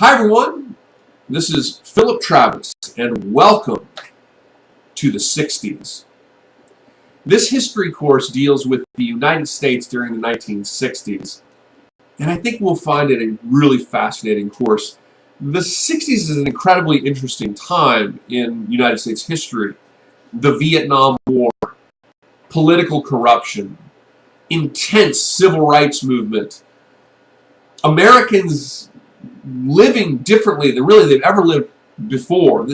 Hi everyone, this is Philip Travis and welcome to the 60s. This history course deals with the United States during the 1960s, and I think we'll find it a really fascinating course. The 60s is an incredibly interesting time in United States history. The Vietnam War, political corruption, intense civil rights movement, Americans living differently than really they've ever lived before,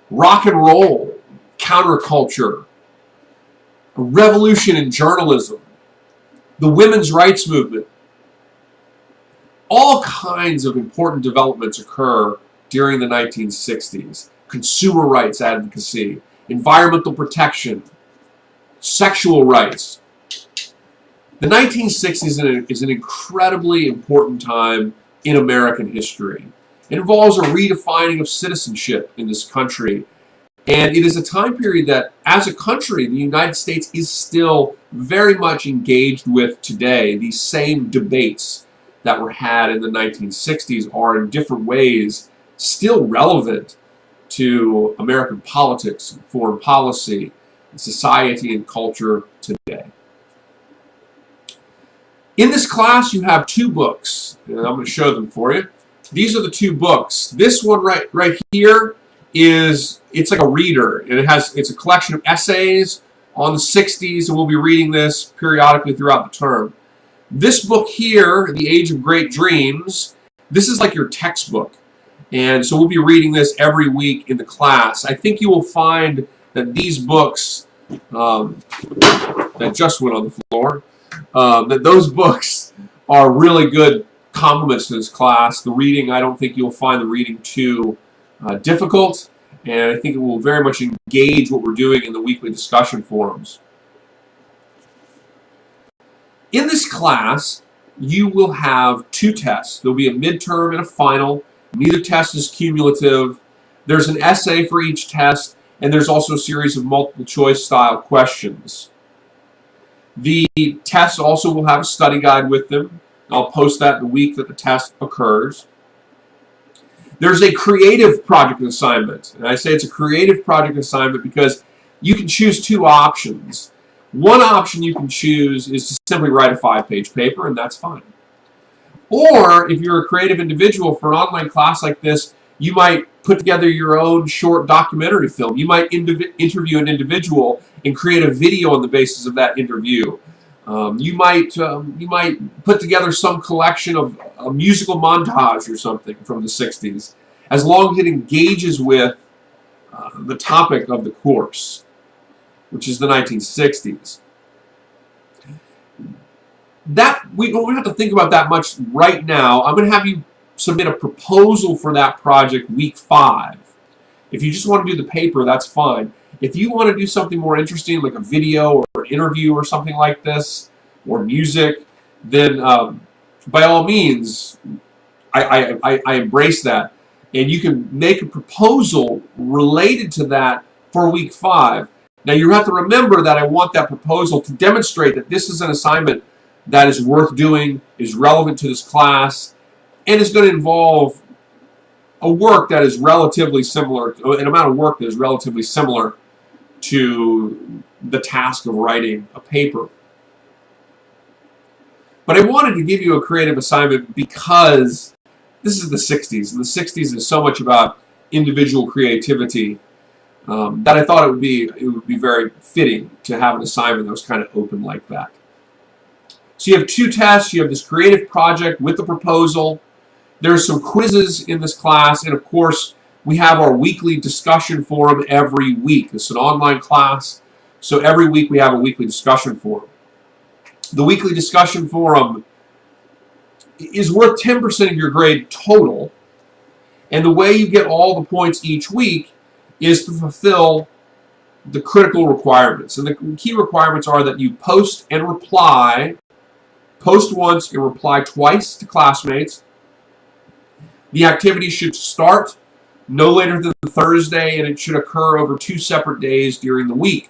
rock and roll, counterculture, a revolution in journalism, the women's rights movement. All kinds of important developments occur during the 1960s. Consumer rights advocacy, environmental protection, sexual rights. The 1960s is an incredibly important time in American history. It involves a redefining of citizenship in this country. And it is a time period that, as a country, the United States is still very much engaged with today. These same debates that were had in the 1960s are in different ways still relevant to American politics, foreign policy, society, and culture today. In this class, you have two books, and I'm going to show them for you. These are the two books. This one right here it's like a reader, and it's a collection of essays on the 60s, and we'll be reading this periodically throughout the term. This book here, The Age of Great Dreams, this is like your textbook, and so we'll be reading this every week in the class. I think you will find that these books that just went on the floor, that those books are really good complements to this class. The reading, I don't think you'll find the reading too difficult, and I think it will very much engage what we're doing in the weekly discussion forums. In this class, you will have two tests. There'll be a midterm and a final. Neither test is cumulative. There's an essay for each test, and there's also a series of multiple choice style questions. The tests also will have a study guide with them. I'll post that the week that the test occurs. There's a creative project assignment. And I say it's a creative project assignment because you can choose two options. One option you can choose is to simply write a 5-page paper, and that's fine. Or if you're a creative individual, for an online class like this, you might put together your own short documentary film. You might interview an individual and create a video on the basis of that interview. You might put together some collection of a musical montage or something from the 60s, as long as it engages with the topic of the course, which is the 1960s. We don't have to think about that much right now. I'm going to have you submit a proposal for that project week 5. If you just want to do the paper, that's fine. If you want to do something more interesting, like a video or an interview or something like this, or music, then by all means, I embrace that. And you can make a proposal related to that for week 5. Now you have to remember that I want that proposal to demonstrate that this is an assignment that is worth doing, is relevant to this class, and is going to involve a work that is relatively similar, an amount of work that is relatively similar to the task of writing a paper. But I wanted to give you a creative assignment because this is the 60s, and the 60s is so much about individual creativity that I thought it would be very fitting to have an assignment that was kind of open like that. So you have two tests. You have this creative project with the proposal. There's some quizzes in this class, and of course, we have our weekly discussion forum every week. It's an online class, so every week we have a weekly discussion forum. The weekly discussion forum is worth 10% of your grade total, and the way you get all the points each week is to fulfill the critical requirements. And the key requirements are that you post and reply, post once and reply twice to classmates. The activity should start no later than Thursday, and it should occur over 2 separate days during the week.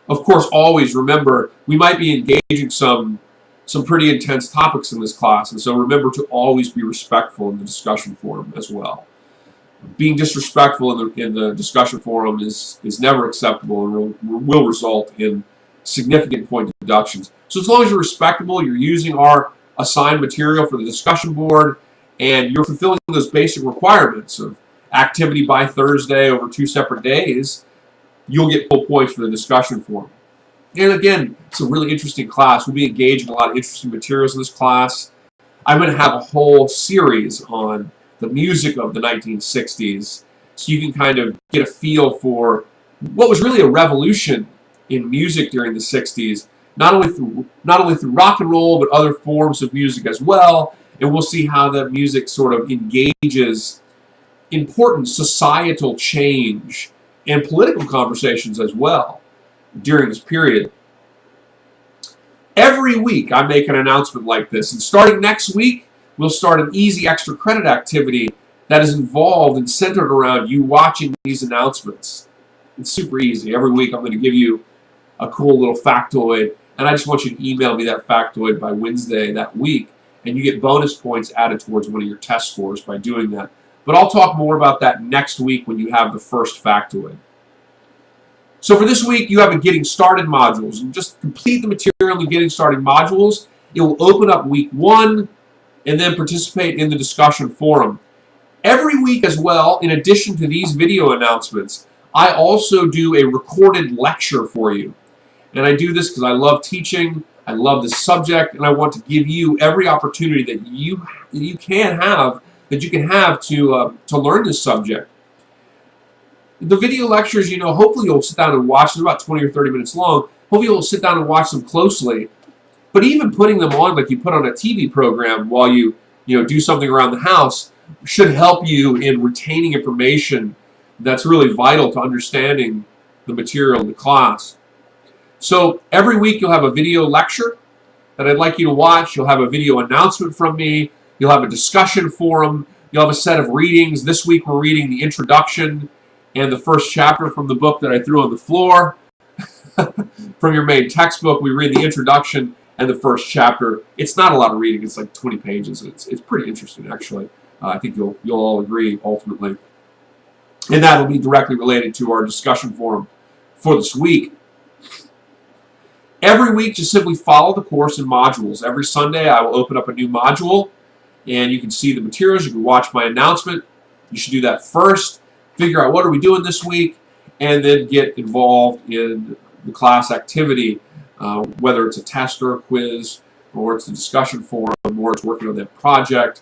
Of course, always remember, we might be engaging some some pretty intense topics in this class, and so remember to always be respectful in the discussion forum as well. Being disrespectful in the discussion forum is never acceptable and will result in significant point deductions. So as long as you're respectable, you're using our assigned material for the discussion board, and you're fulfilling those basic requirements of activity by Thursday over 2 separate days, you'll get full points for the discussion forum. And again, it's a really interesting class. We'll be engaging a lot of interesting materials in this class. I'm going to have a whole series on the music of the 1960s, so you can kind of get a feel for what was really a revolution in music during the 60s, not only through rock and roll, but other forms of music as well. And we'll see how the music sort of engages important societal change and political conversations as well during this period. Every week I make an announcement like this, and starting next week, we'll start an easy extra credit activity that is involved and centered around you watching these announcements. It's super easy. Every week I'm going to give you a cool little factoid, and I just want you to email me that factoid by Wednesday that week, and you get bonus points added towards one of your test scores by doing that. But I'll talk more about that next week when you have the first factoid. So for this week, you have a Getting Started modules, and just complete the material in the Getting Started modules. It will open up week 1 and then participate in the discussion forum. Every week as well, in addition to these video announcements, I also do a recorded lecture for you. And I do this because I love teaching, I love this subject, and I want to give you every opportunity that you can have to learn this subject. The video lectures, hopefully you'll sit down and watch. They're about 20 or 30 minutes long. Hopefully you'll sit down and watch them closely. But even putting them on like you put on a TV program while you do something around the house should help you in retaining information that's really vital to understanding the material in the class. So every week you'll have a video lecture that I'd like you to watch. You'll have a video announcement from me. You'll have a discussion forum. You'll have a set of readings. This week we're reading the introduction and the first chapter from the book that I threw on the floor. From your main textbook, we read the introduction and the first chapter. It's not a lot of reading. It's like 20 pages. It's pretty interesting, actually. I think you'll all agree, ultimately. And that will be directly related to our discussion forum for this week. Every week, just simply follow the course in modules. Every Sunday, I will open up a new module, and you can see the materials. You can watch my announcement. You should do that first. Figure out what are we doing this week, and then get involved in the class activity, whether it's a test or a quiz, or it's a discussion forum, or it's working on that project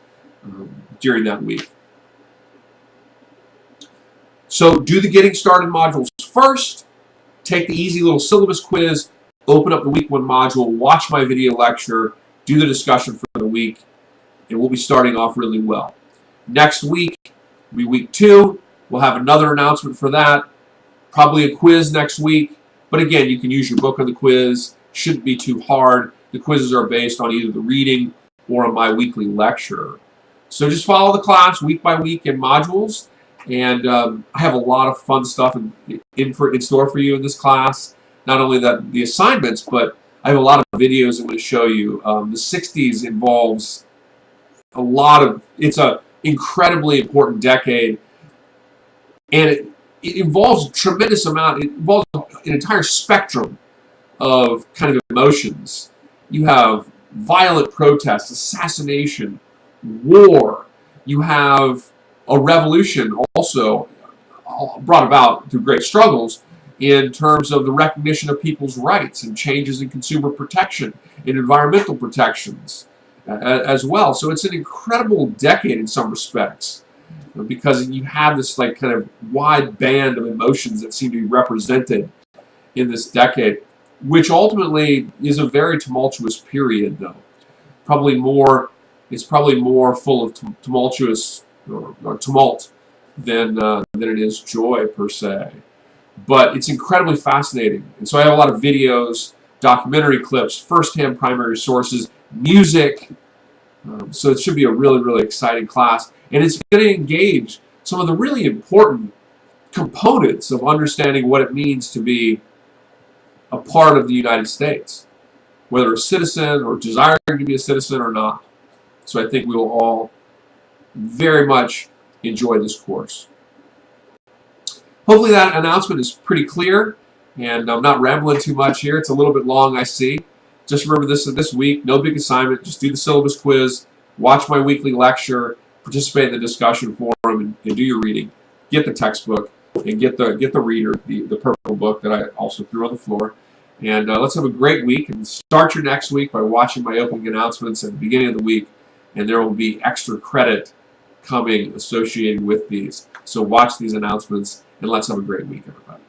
during that week. So do the Getting Started modules first, take the easy little syllabus quiz, open up the week 1 module, watch my video lecture, do the discussion for the week, and we'll be starting off really well. Next week will be week 2. We'll have another announcement for that, probably a quiz next week. But again, you can use your book on the quiz. Shouldn't be too hard. The quizzes are based on either the reading or on my weekly lecture. So just follow the class week by week in modules. And I have a lot of fun stuff in store for you in this class. Not only the assignments, but I have a lot of videos I'm going to show you. The 60s involves a lot of, it's an incredibly important decade. And it involves a tremendous amount, it involves an entire spectrum of kind of emotions. You have violent protests, assassination, war. You have a revolution also brought about through great struggles in terms of the recognition of people's rights and changes in consumer protection and environmental protections as well. So it's an incredible decade in some respects, because you have this like kind of wide band of emotions that seem to be represented in this decade, which ultimately is a very tumultuous period, though. It's probably more full of tumultuous or tumult than it is joy per se. But it's incredibly fascinating. And so I have a lot of videos, documentary clips, first-hand primary sources, music. So it should be a really, really exciting class. And it's going to engage some of the really important components of understanding what it means to be a part of the United States, whether a citizen or desiring to be a citizen or not. So I think we will all very much enjoy this course. Hopefully that announcement is pretty clear, and I'm not rambling too much here. It's a little bit long, I see. Just remember this week, no big assignment. Just do the syllabus quiz, watch my weekly lecture, participate in the discussion forum, and do your reading. Get the textbook and get the reader, the purple book that I also threw on the floor. And let's have a great week, and start your next week by watching my opening announcements at the beginning of the week, and there will be extra credit coming associated with these. So watch these announcements, and let's have a great week, everybody.